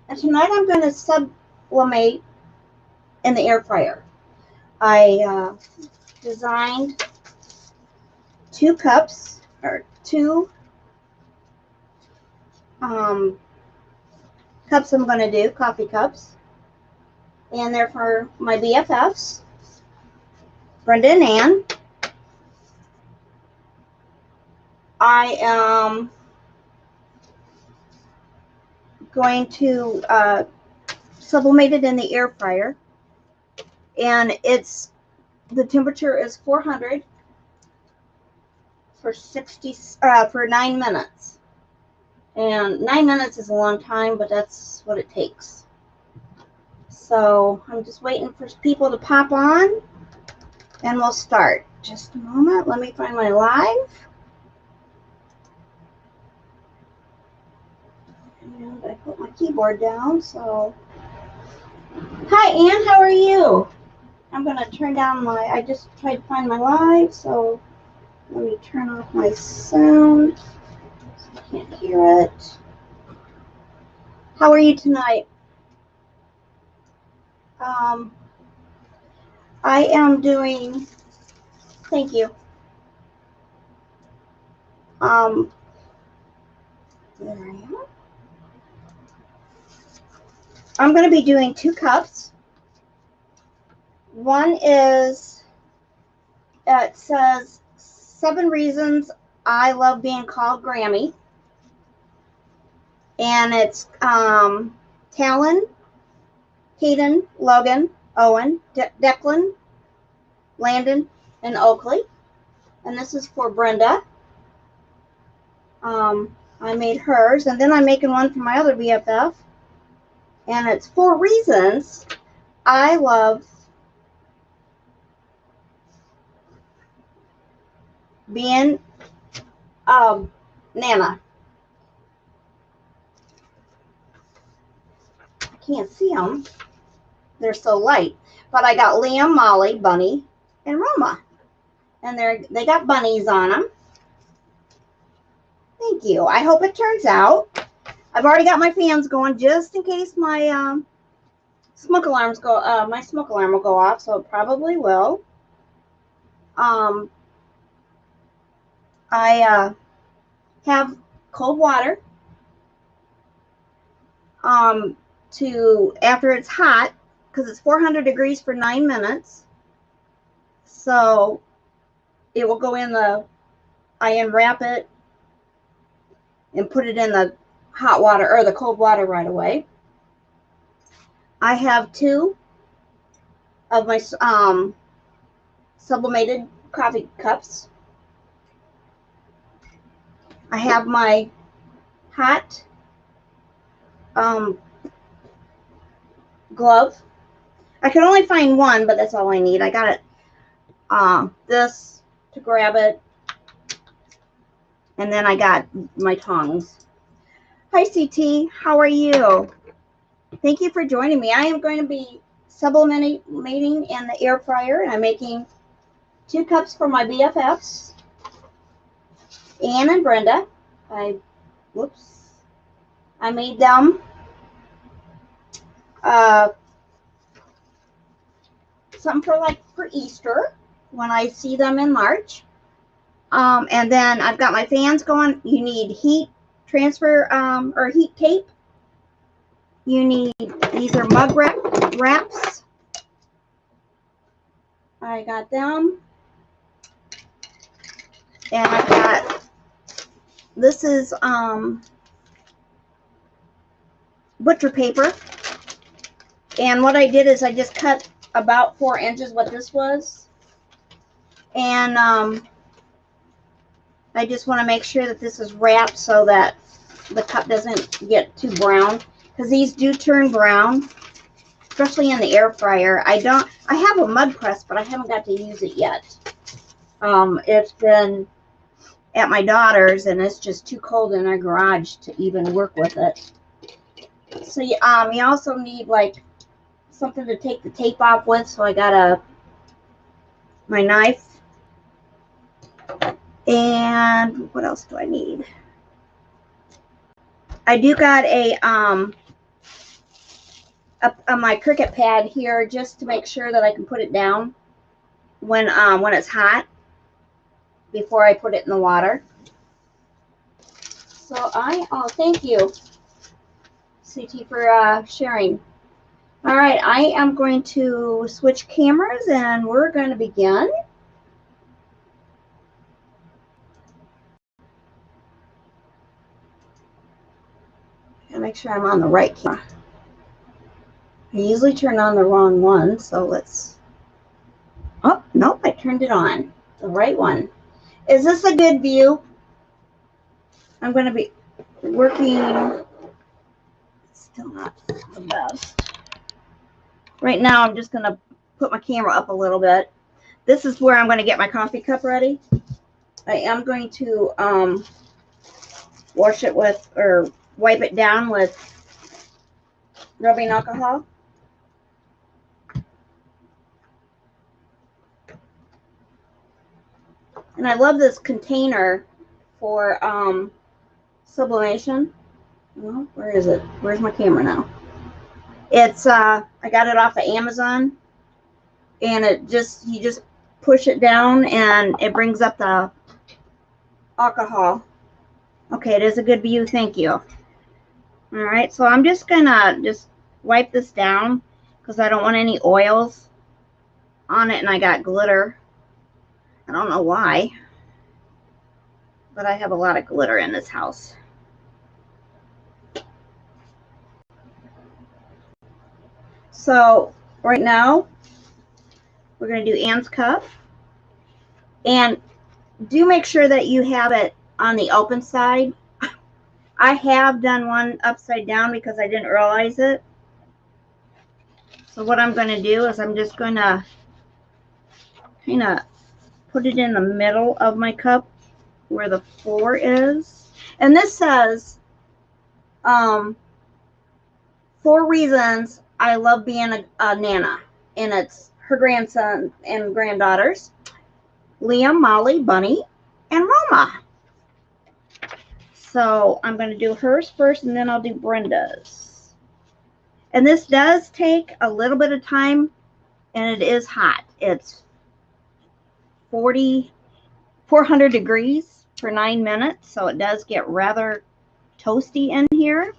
And tonight I'm going to sublimate in the air fryer. I designed 2 cups, or 2 cups I'm going to do, coffee cups. And they're for my BFFs, Brenda and Ann. I am going to sublimate it in the air fryer, and the temperature is 400 for 9 minutes. And 9 minutes is a long time, but that's what it takes. So I'm just waiting for people to pop on, and we'll start. Just a moment. Let me find my live. And I put my keyboard down. So, hi Ann, how are you? I'm gonna turn down I just tried to find my live, so let me turn off my sound so I can't hear it. How are you tonight? I am doing, thank you. There I am. I'm going to be doing 2 cups. One is, it says 7 reasons I love being called Grammy. And it's Talon, Hayden, Logan, Owen, Declan, Landon, and Oakley. And this is for Brenda. I made hers, and then I'm making one for my other BFF. And it's 4 reasons I love being Nana. I can't see them. They're so light. But I got Liam, Molly, Bunny, and Roma. And they got bunnies on them. Thank you. I hope it turns out. I've already got my fans going just in case my smoke alarms my smoke alarm will go off, so it probably will. I have cold water after it's hot, because it's 400 degrees for 9 minutes. So it will go in I unwrap it and put it in the hot water or the cold water right away. I have 2 of my sublimated coffee cups. I have my hot glove. I could only find one, but that's all I need. I got it. This to grab it, and then I got my tongs. Hi CT, how are you? Thank you for joining me. I am going to be sublimating in the air fryer, and I'm making 2 cups for my BFFs, Ann and Brenda. I made them something for Easter when I see them in March. And then I've got my fans going. You need heat transfer or heat tape. You need, these are mug wraps. I got them. And I got, this is butcher paper. And what I did is I just cut about 4 inches what this was. And I just want to make sure that this is wrapped so that the cup doesn't get too brown, because these do turn brown, especially in the air fryer. I have a mud press, but I haven't got to use it yet. It's been at my daughter's, and it's just too cold in our garage to even work with it. So you also need something to take the tape off with. So I got my knife. And what else do I need? I do got a up on my Cricut pad here just to make sure that I can put it down when it's hot before I put it in the water. So oh, thank you, CT, for sharing. All right, I am going to switch cameras and we're going to begin. Gotta make sure I'm on the right camera. I usually turn on the wrong one, so let's. Oh, nope, I turned it on. The right one. Is this a good view? I'm going to be working. Still not the best. Right now, I'm just going to put my camera up a little bit. This is where I'm going to get my coffee cup ready. I am going to wash it with, or wipe it down with rubbing alcohol. And I love this container for sublimation. Well, where is it? Where's my camera now? It's I got it off of Amazon, and you just push it down and it brings up the alcohol. Okay, it is a good view. Thank you. All right, so I'm just gonna wipe this down because I don't want any oils on it, and I got glitter. I don't know why, but I have a lot of glitter in this house. So right now, we're going to do Anne's cup. And do make sure that you have it on the open side. I have done one upside down because I didn't realize it. So what I'm going to do is I'm just going to kind of put it in the middle of my cup where the 4 is. And this says 4 reasons I love being a Nana. And it's her grandson and granddaughters, Liam, Molly, Bunny, and Roma. So I'm going to do hers first, and then I'll do Brenda's. And this does take a little bit of time, and it is hot. It's 400 degrees for 9 minutes, so it does get rather toasty in here.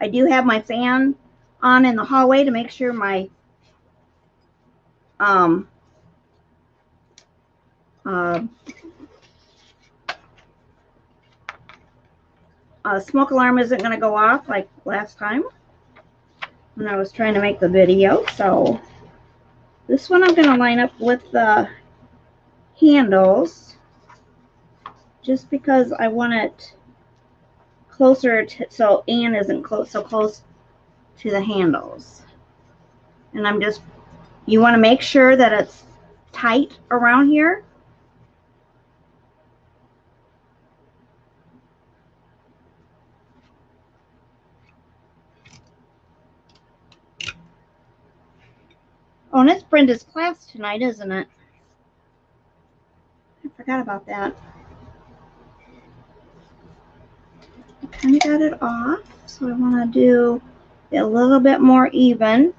I do have my fan on in the hallway to make sure my smoke alarm isn't going to go off like last time when I was trying to make the video. So this one I'm going to line up with the handles just because I want it closer to, so Anne isn't so close to the handles. And you want to make sure that it's tight around here. Oh, and it's Brenda's class tonight, isn't it? I forgot about that. I kind of got it off, so I want to do it a little bit more even.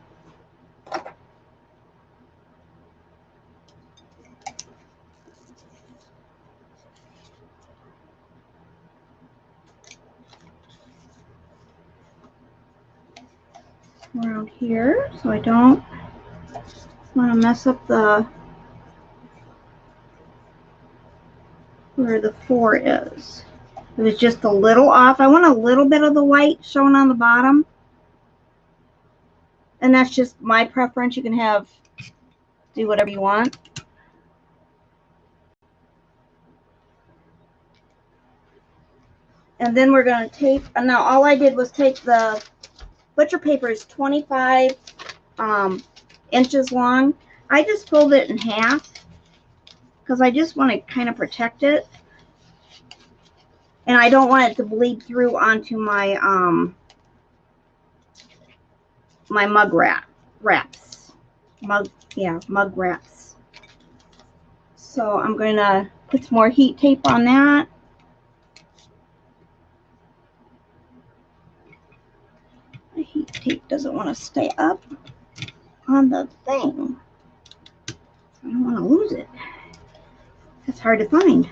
Around here, so I don't want to mess up where the 4 is. It was just a little off. I want a little bit of the white showing on the bottom. And that's just my preference. You can do whatever you want. And then we're going to tape. And now all I did was take the butcher paper is 25 inches long. I just fold it in half because I just want to kind of protect it. And I don't want it to bleed through onto my my mug wraps. Mug wraps. So I'm going to put some more heat tape on that. My heat tape doesn't want to stay up on the thing. I don't want to lose it. It's hard to find.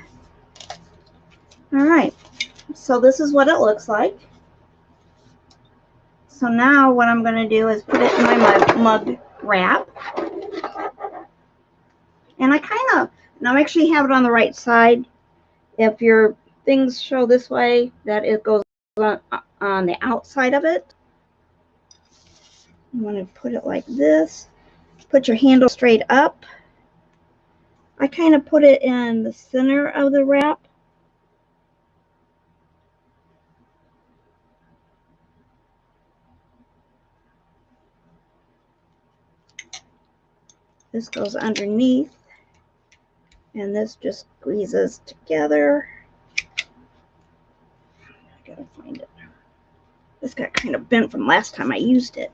All right, so this is what it looks like. So now what I'm going to do is put it in my mug wrap. And I now actually have it on the right side. If your things show this way, that it goes on the outside of it. You want to put it like this. Put your handle straight up. I kind of put it in the center of the wrap. This goes underneath, and this just squeezes together. I gotta find it. This got kind of bent from last time I used it.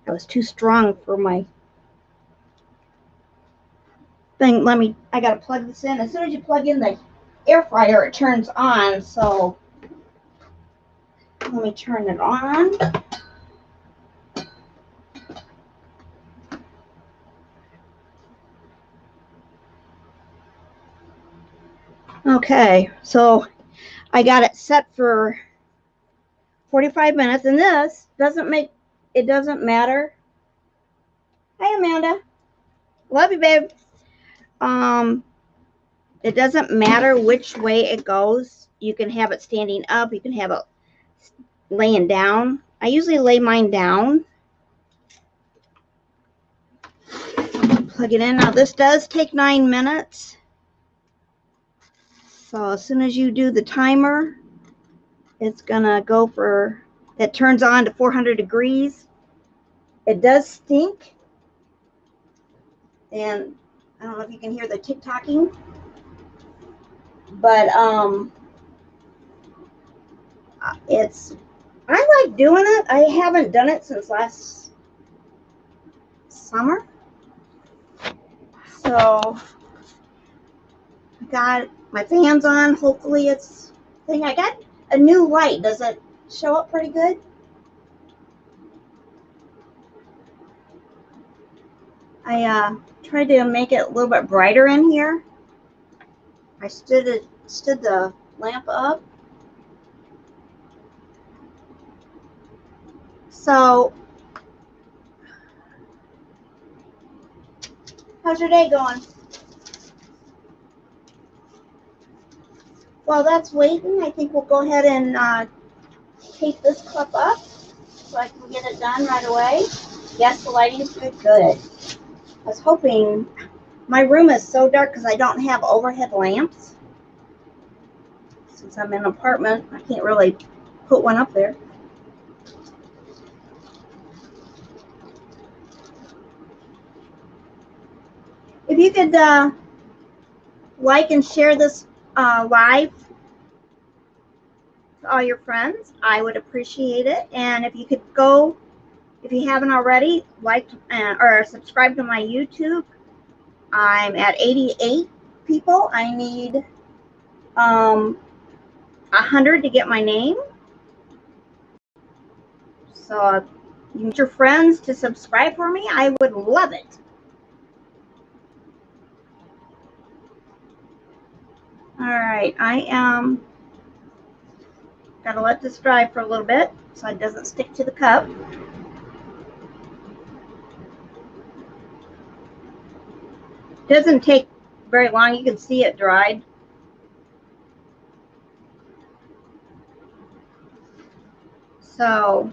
I was too strong for my thing. I gotta plug this in. As soon as you plug in the air fryer, it turns on. So let me turn it on. Okay, so I got it set for 45 minutes, and this doesn't matter. Hi, Amanda. Love you, babe. It doesn't matter which way it goes. You can have it standing up. You can have it laying down. I usually lay mine down. Plug it in. Now, this does take 9 minutes. So as soon as you do the timer, it's going to go for, it turns on to 400 degrees. It does stink. And I don't know if you can hear the tick-tocking. But I like doing it. I haven't done it since last summer. So I got my fans on. Hopefully it's thing. I got a new light. Does it show up pretty good? I tried to make it a little bit brighter in here. I stood the lamp up. So how's your day going? While that's waiting, I think we'll go ahead and tape this clip up so I can get it done right away. Yes, the lighting's good. Good. I was hoping, my room is so dark because I don't have overhead lamps. Since I'm in an apartment, I can't really put one up there. If you could like and share this live to all your friends, I would appreciate it. And if you could go, if you haven't already, like or subscribe to my YouTube. I'm at 88 people. I need 100 to get my name. So you get your friends to subscribe for me. I would love it. All right, I am gotta let this dry for a little bit so it doesn't stick to the cup. It doesn't take very long. You can see it dried. So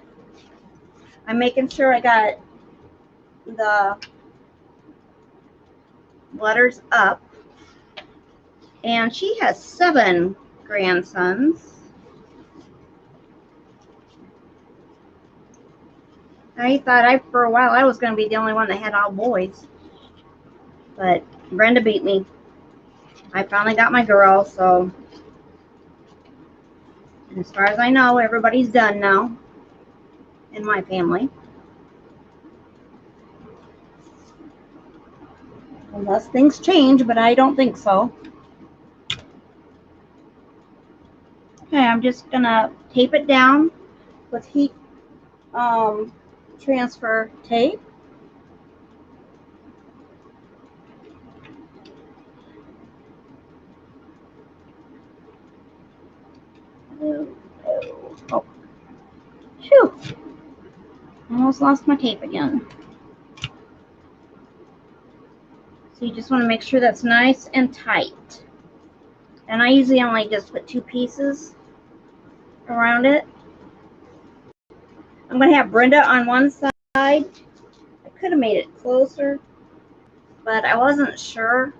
I'm making sure I got the letters up. And she has 7 grandsons. I thought for a while I was going to be the only one that had all boys. But Brenda beat me. I finally got my girl, so as far as I know, everybody's done now in my family. Unless things change, but I don't think so. Okay, I'm just going to tape it down with heat transfer tape. Oh, phew. Almost lost my tape again. So you just want to make sure that's nice and tight. And I usually only just put 2 pieces around it. I'm going to have Brenda on one side. I could have made it closer, but I wasn't sure.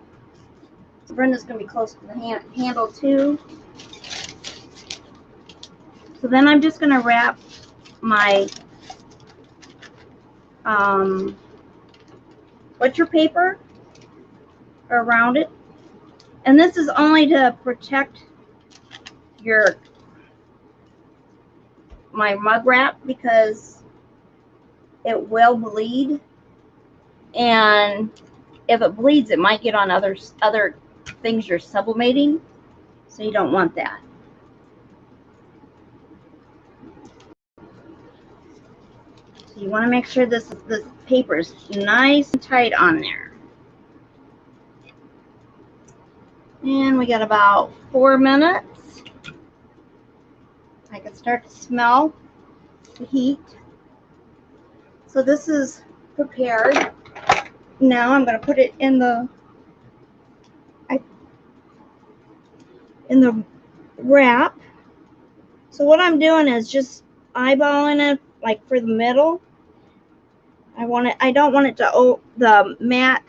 So Brenda's going to be close to the handle too. So then I'm just going to wrap my butcher paper around it. And this is only to protect my mug wrap, because it will bleed, and if it bleeds, it might get on other things you're sublimating, so you don't want that. So you want to make sure this paper is nice and tight on there. And we got about 4 minutes. I can start to smell the heat. So this is prepared. Now I'm going to put it in the wrap. So what I'm doing is just eyeballing it, like for the middle. I don't want it to the mat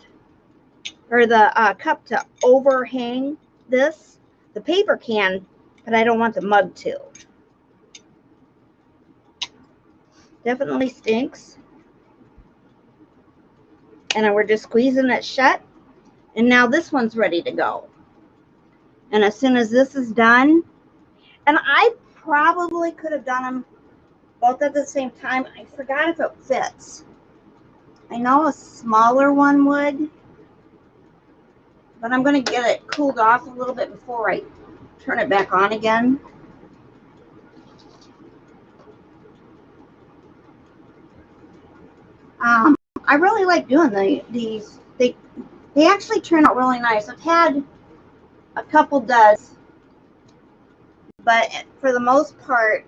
or the cup to overhang this. The paper can, but I don't want the mug to. Definitely stinks. And then we're just squeezing it shut. And now this one's ready to go. And as soon as this is done, and I probably could have done them both at the same time. I forgot if it fits. I know a smaller one would, but I'm going to get it cooled off a little bit before I turn it back on again. I really like doing these. They actually turn out really nice. I've had a couple duds, but for the most part,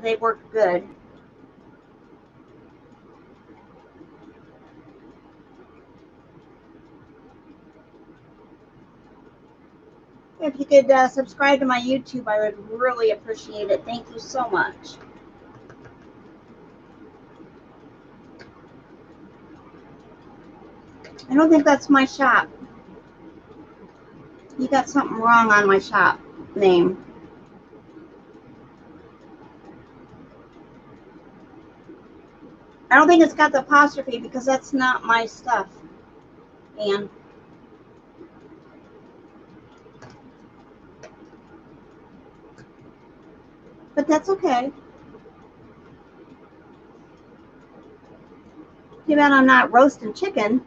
they work good. If you could subscribe to my YouTube, I would really appreciate it. Thank you so much. I don't think that's my shop. You got something wrong on my shop name. I don't think it's got the apostrophe, because that's not my stuff. And but that's okay. Too bad I'm not roasting chicken.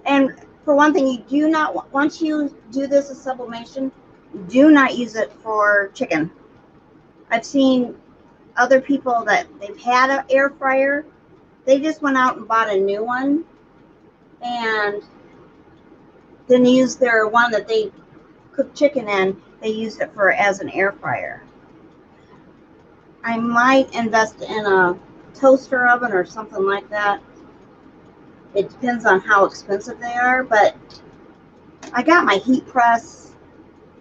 And for one thing, you do not, once you do this as sublimation, do not use it for chicken. I've seen other people that they've had an air fryer, they just went out and bought a new one and then used their one that they cook chicken in, they used it as an air fryer. I might invest in a toaster oven or something like that. It depends on how expensive they are, but I got my heat press,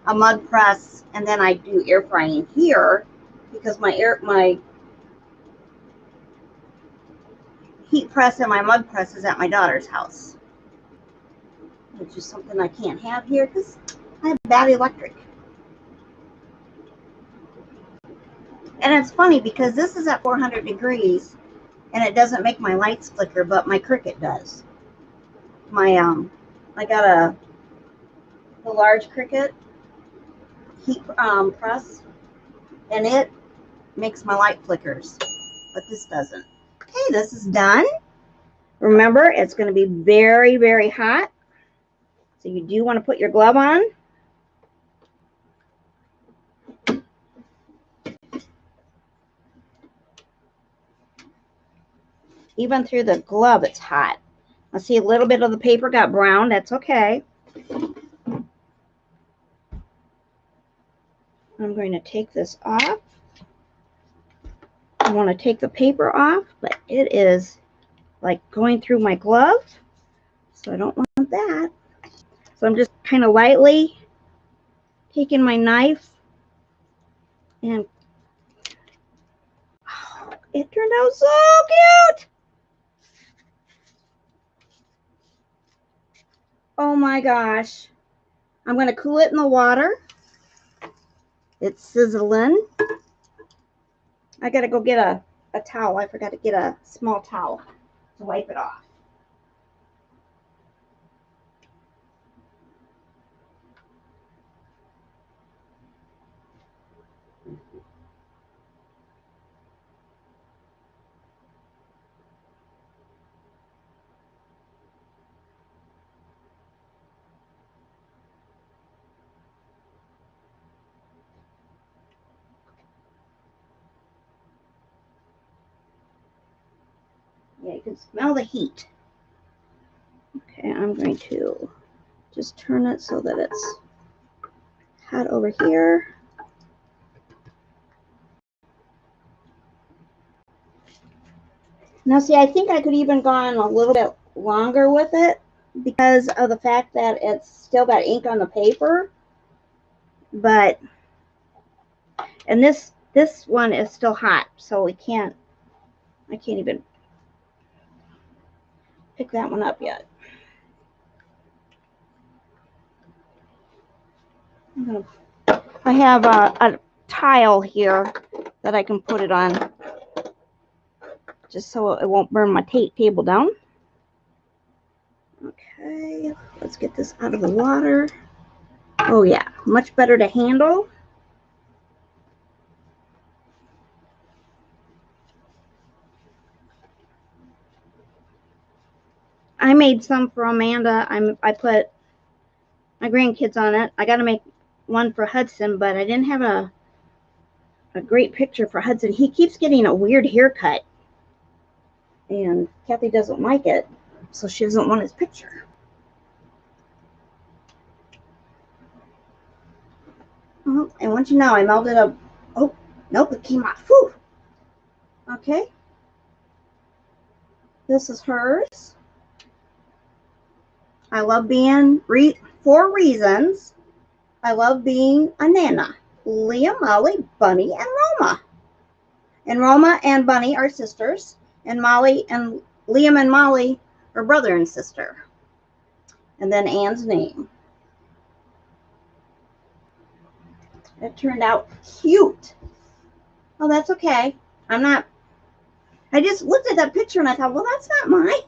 a mud press, and then I do air frying here because my heat press and my mud press is at my daughter's house, which is something I can't have here because I have bad electric. And it's funny because this is at 400 degrees and it doesn't make my lights flicker, but my Cricut does. I got the large Cricut heat press, and it makes my light flickers, but this doesn't. Okay, this is done. Remember, it's going to be very, very hot, so you do want to put your glove on. Even through the glove, it's hot. I see a little bit of the paper got brown. That's okay. I'm going to take this off. I want to take the paper off, but it is like going through my glove, so I don't want that. So I'm just kind of lightly taking my knife, and oh, it turned out so cute. Oh my gosh. I'm going to cool it in the water. It's sizzling. I got to go get a towel. I forgot to get a small towel to wipe it off. Yeah, you can smell the heat. Okay, I'm going to just turn it so that it's hot over here. Now see, I think I could even gone a little bit longer with it because of the fact that it's still got ink on the paper. But, and this one is still hot, so I can't even pick that one up yet. I have a tile here that I can put it on, just so it won't burn my table down. Okay, let's get this out of the water. Oh yeah, much better to handle. I made some for Amanda. I put my grandkids on it. I got to make one for Hudson, but I didn't have a great picture for Hudson. He keeps getting a weird haircut, and Kathy doesn't like it, so she doesn't want his picture. And once you know, I melted up. Oh, nope, it came off. Whew. Okay. This is hers. I love being, 4 reasons I love being a Nana. Liam, Molly, Bunny, and Roma. And Roma and Bunny are sisters. And Molly and Liam and Molly are brother and sister. And then Anne's name. It turned out cute. Oh, that's okay. I just looked at that picture and I thought, well, that's not mine.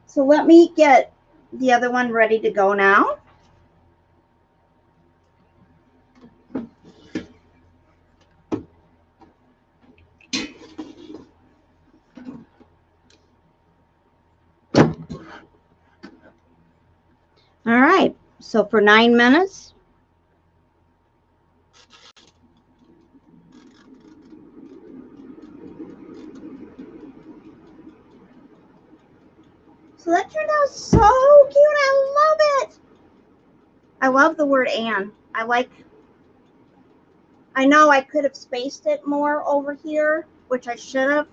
So let me get the other one ready to go now. All right, so for 9 minutes. So that turned out so cute. I love it. I love the word Anne. I know I could have spaced it more over here, which I should have.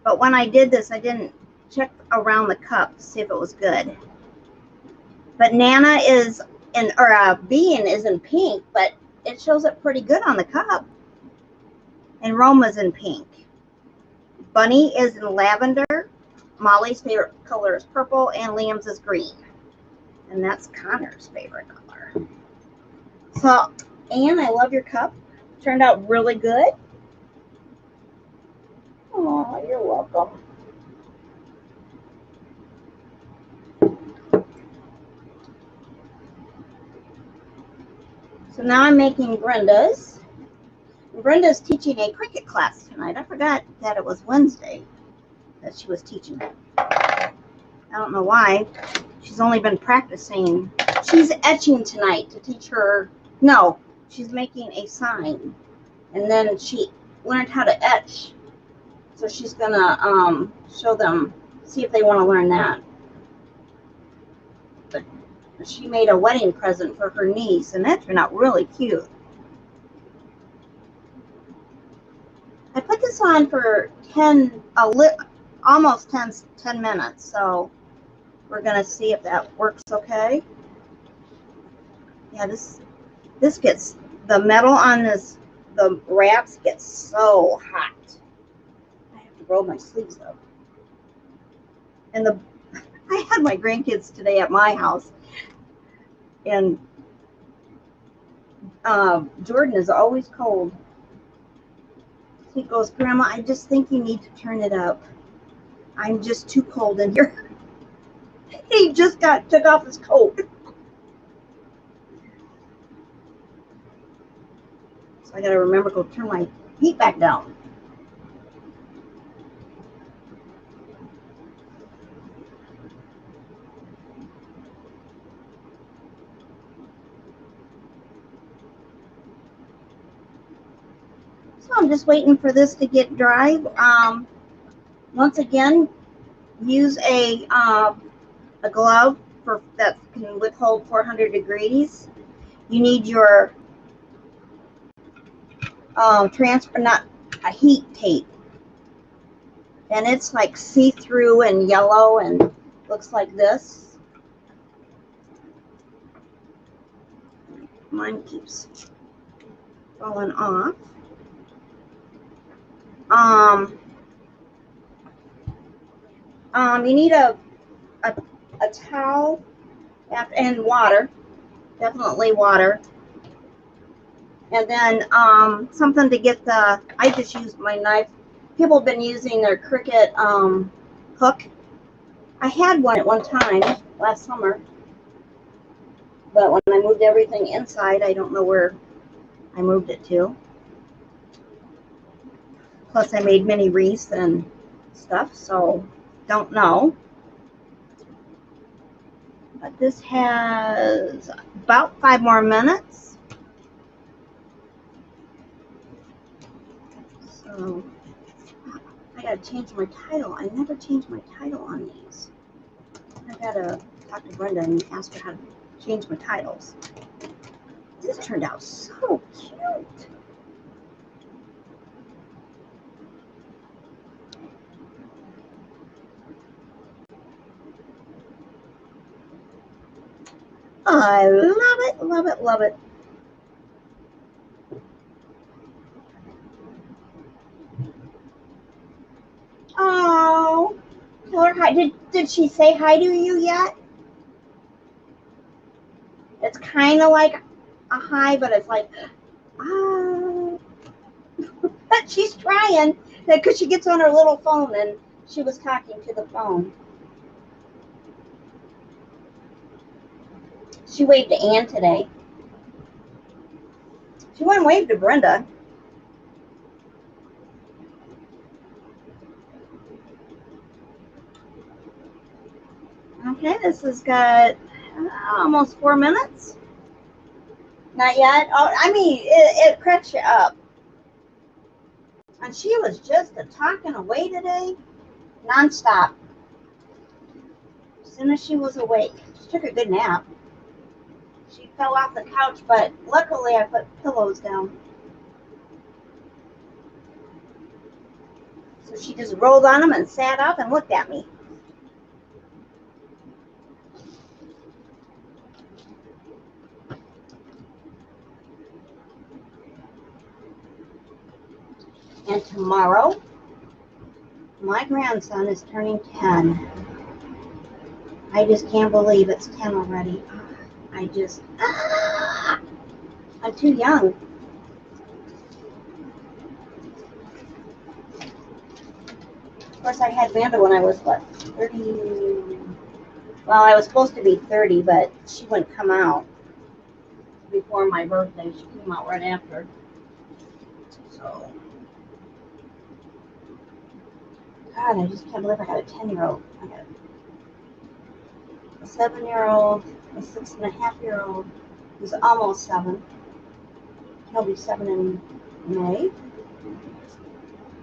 But when I did this, I didn't check around the cup to see if it was good. But Nana is Bean is in pink, but it shows up pretty good on the cup. And Roma's in pink. Bunny is in lavender. Molly's favorite color is purple, and Liam's is green. And that's Connor's favorite color. So, Anne, I love your cup. Turned out really good. Oh, you're welcome. So now I'm making Brenda's. Brenda's teaching a Cricut class tonight. I forgot that it was Wednesday that she was teaching it. I don't know why. She's only been practicing. She's etching tonight to teach her. No, she's making a sign. And then she learned how to etch So she's gonna show them, see if they want to learn that. But she made a wedding present for her niece, and that turned out really cute. I put this on for almost 10 minutes, so we're gonna see if that works okay. Yeah, this gets, the metal on this, the wraps get so hot. I have to roll my sleeves up. And I had my grandkids today at my house, and Jordan is always cold. He goes, Grandma, I just think you need to turn it up. I'm just too cold in here. He just took off his coat. So I gotta remember to go turn my heat back down. So I'm just waiting for this to get dry. Once again, use a glove that can withhold 400 degrees. You need your not a heat tape, and it's like see-through and yellow and looks like this. Mine keeps falling off. You need a towel and water, definitely water, and then something to get the. I just used my knife. People have been using their Cricut hook. I had one at one time last summer, but when I moved everything inside, I don't know where I moved it to. Plus, I made mini wreaths and stuff, so don't know. But this has about 5 more minutes. So I gotta change my title. I never change my title on these. I gotta talk to Brenda and ask her how to change my titles. This turned out so cute. I love it, love it, love it. Oh, tell her hi. Did she say hi to you yet? It's kind of like a hi, but it's like, ah. But she's trying, because she gets on her little phone, and she was talking to the phone. She waved to Ann today. She went and waved to Brenda. Okay, this has got almost 4 minutes. Not yet. Oh, I mean, it cracks you up. And she was just talking away today, nonstop. As soon as she was awake, she took a good nap. She fell off the couch, but luckily I put pillows down. So she just rolled on them and sat up and looked at me. And tomorrow, my grandson is turning 10. I just can't believe it's 10 already. I'm too young. Of course, I had Vanda when I was, 30? Well, I was supposed to be 30, but she wouldn't come out before my birthday. She came out right after. So, God, I just can't believe I got a 10-year-old. I got a 7-year-old, a 6.5-year-old who's almost 7. He'll be 7 in May.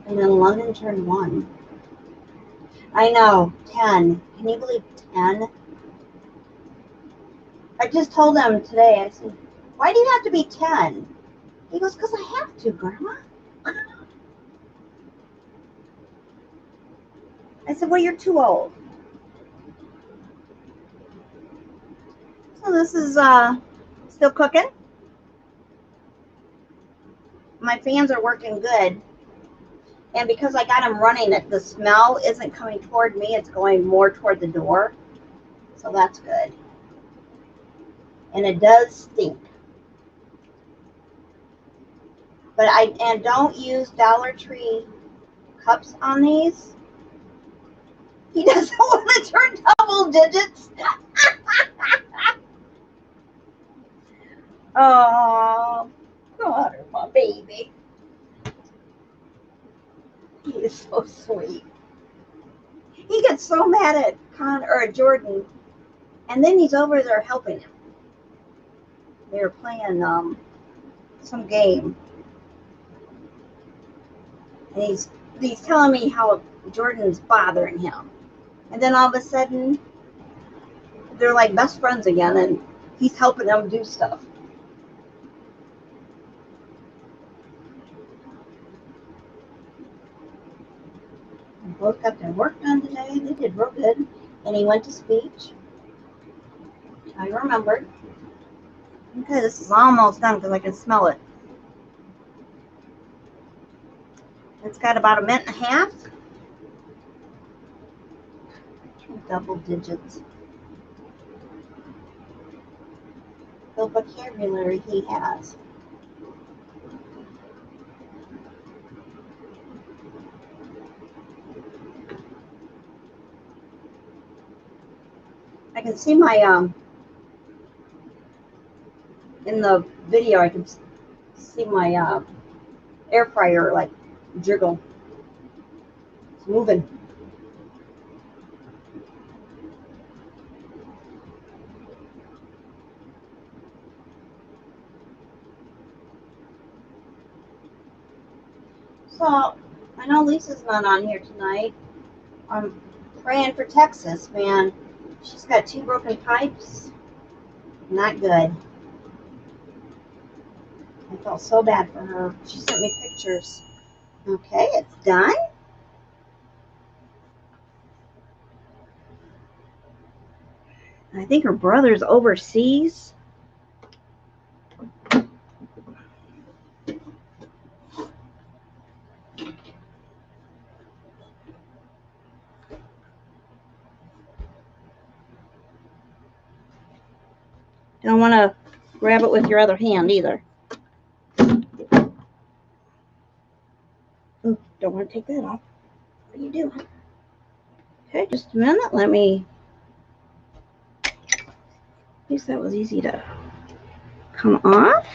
And then London turned 1. I know, 10. Can you believe 10? I just told him today, I said, why do you have to be 10? He goes, because I have to, Grandma. I said, well, you're too old. So this is still cooking. My fans are working good. And because I got them running, the smell isn't coming toward me. It's going more toward the door. So that's good. And it does stink. But don't use Dollar Tree cups on these. He doesn't want to turn double digits. Oh, Connor, my baby. He is so sweet. He gets so mad at Jordan, and then he's over there helping him. They were playing some game, and he's telling me how Jordan's bothering him, and then all of a sudden they're like best friends again, and he's helping them do stuff. They both got their work done today. They did real good, and he went to speech. I remembered. Okay, this is almost done because I can smell it. It's got about a minute and a half. Double digits. The vocabulary he has. I can see my in the video I can see my air fryer like jiggle. It's moving. So I know Lisa's not on here tonight. I'm praying for Texas, man. She's got 2 broken pipes. Not good. I felt so bad for her. She sent me pictures. Okay, it's done. I think her brother's overseas. Don't want to grab it with your other hand either. Ooh, don't want to take that off. What are you doing? Okay, just a minute. Let me. At least that was easy to come off.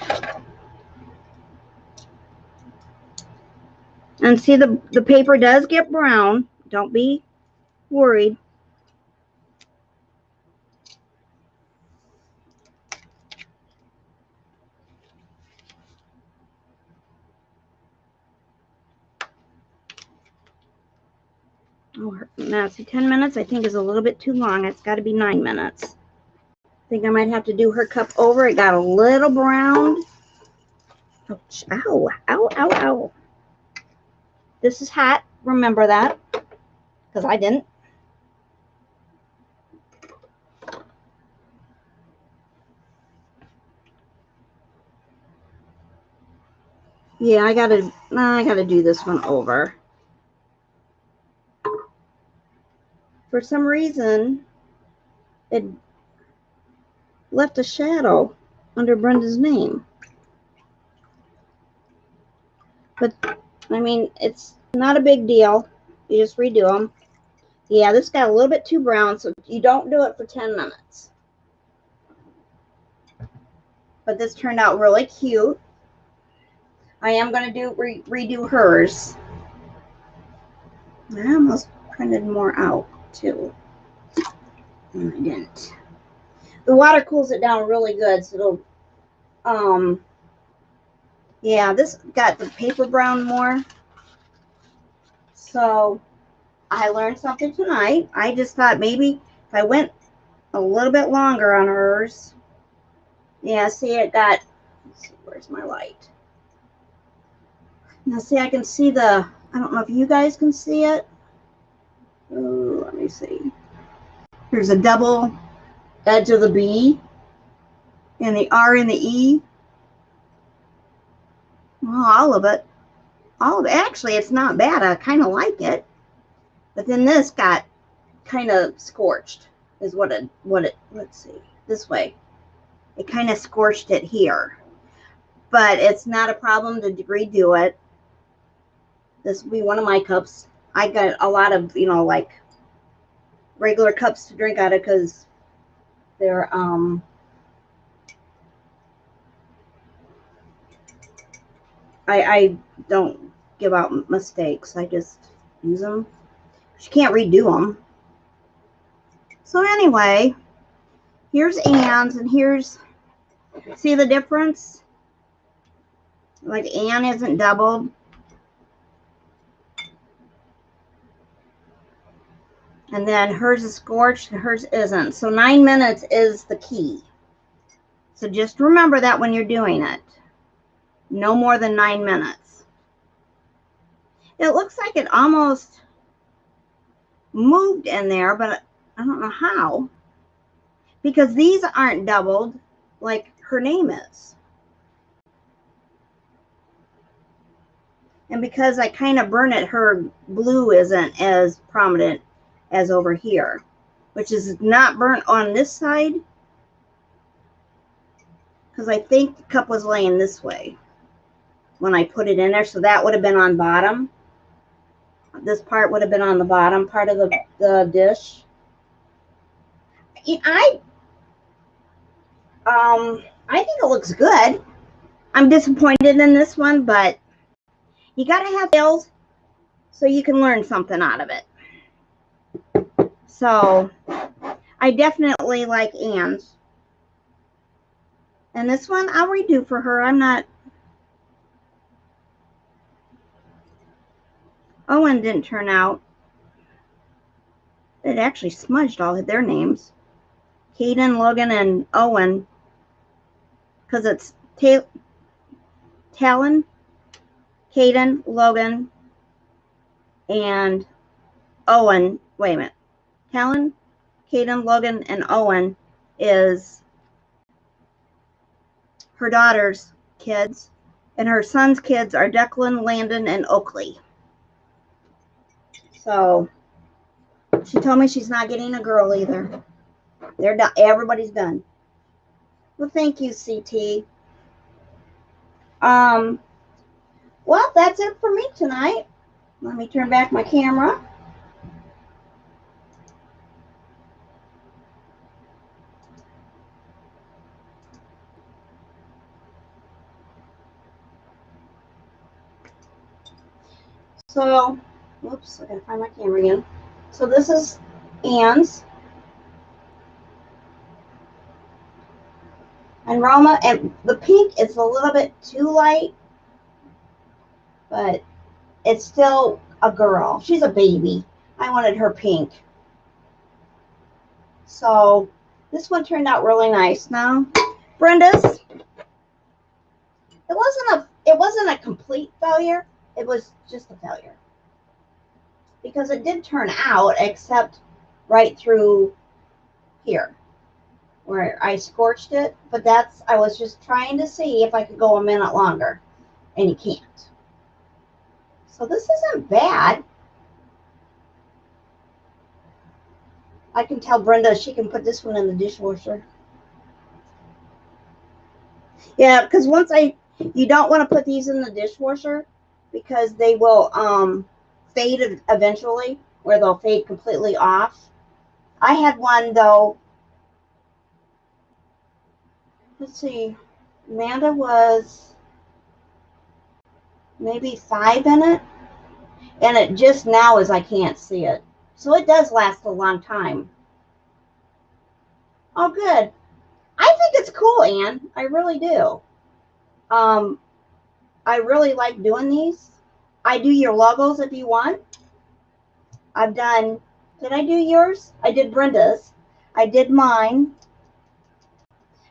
And see, the paper does get brown. Don't be worried. Oh, now see, 10 minutes I think is a little bit too long. It's got to be 9 minutes. I think I might have to do her cup over. It got a little brown. Oh, ow, ow, ow, ow. This is hot. Remember that, because I didn't. Yeah, I gotta do this one over. For some reason, it left a shadow under Brenda's name. But, I mean, it's not a big deal. You just redo them. Yeah, this got a little bit too brown, so you don't do it for 10 minutes. But this turned out really cute. I am going to redo hers. I almost printed more out, too. And I didn't. The water cools it down really good, so it'll, yeah, this got the paper brown more. So I learned something tonight. I just thought maybe if I went a little bit longer on hers. Yeah, see it got, let's see, where's my light? Now see, I can see the, I don't know if you guys can see it. Oh, let me see. There's a double edge of the B and the R and the E. Well, all of it. All of it. Actually, it's not bad. I kind of like it. But then this got kind of scorched is what it, let's see, this way. It kind of scorched it here. But it's not a problem to redo it. This will be one of my cups. I got a lot of, you know, like regular cups to drink out of because they're, I don't give out mistakes. I just use them. You can't redo them. So anyway, here's Anne's, and here's, see the difference? Like Anne isn't doubled. And then hers is scorched and hers isn't. So 9 minutes is the key. So just remember that when you're doing it. No more than 9 minutes. It looks like it almost moved in there, but I don't know how. Because these aren't doubled like her name is. And because I kind of burn it, her blue isn't as prominent as over here, which is not burnt on this side. Because I think the cup was laying this way when I put it in there. So that would have been on bottom. This part would have been on the bottom part of the dish. I think it looks good. I'm disappointed in this one, but you got to have skills so you can learn something out of it. So I definitely like Anne's. And this one I'll redo for her. I'm not. Owen didn't turn out. It actually smudged all of their names. Caden, Logan, and Owen. Because it's Talon, Caden, Logan, and Owen. Wait a minute. Talon, Caden, Logan, and Owen is her daughter's kids. And her son's kids are Declan, Landon, and Oakley. So she told me she's not getting a girl either. They're done. Everybody's done. Well, thank you, CT. Well, that's it for me tonight. Let me turn back my camera. So, whoops, I gotta find my camera again. So this is Anne's. And Roma, and the pink is a little bit too light, but it's still a girl. She's a baby. I wanted her pink. So this one turned out really nice. Now, Brenda's, it wasn't a complete failure. It was just a failure. Because it did turn out, except right through here, where I scorched it. But I was just trying to see if I could go a minute longer. And you can't. So this isn't bad. I can tell Brenda she can put this one in the dishwasher. Yeah, because you don't want to put these in the dishwasher because they will fade eventually, where they'll fade completely off. I had one though. Let's see. Amanda was maybe 5 in it, and it just now is I can't see it. So it does last a long time. Oh, good. I think it's cool, Anne. I really do. I really like doing these. I do your logos if you want. I've done, did I do yours? I did Brenda's. I did mine.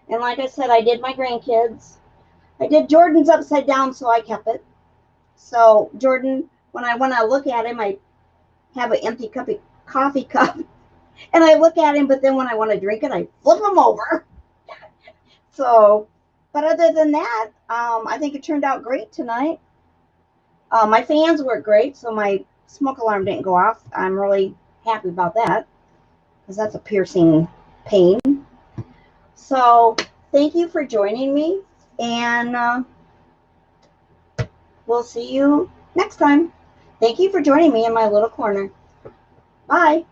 And like I said, I did my grandkids. I did Jordan's upside down, so I kept it. So Jordan, when I look at him, I have an empty coffee cup, and I look at him, but then when I want to drink it, I flip him over. So, but other than that, I think it turned out great tonight. My fans work great, so my smoke alarm didn't go off. I'm really happy about that because that's a piercing pain. So thank you for joining me, and we'll see you next time. Thank you for joining me in my little corner. Bye.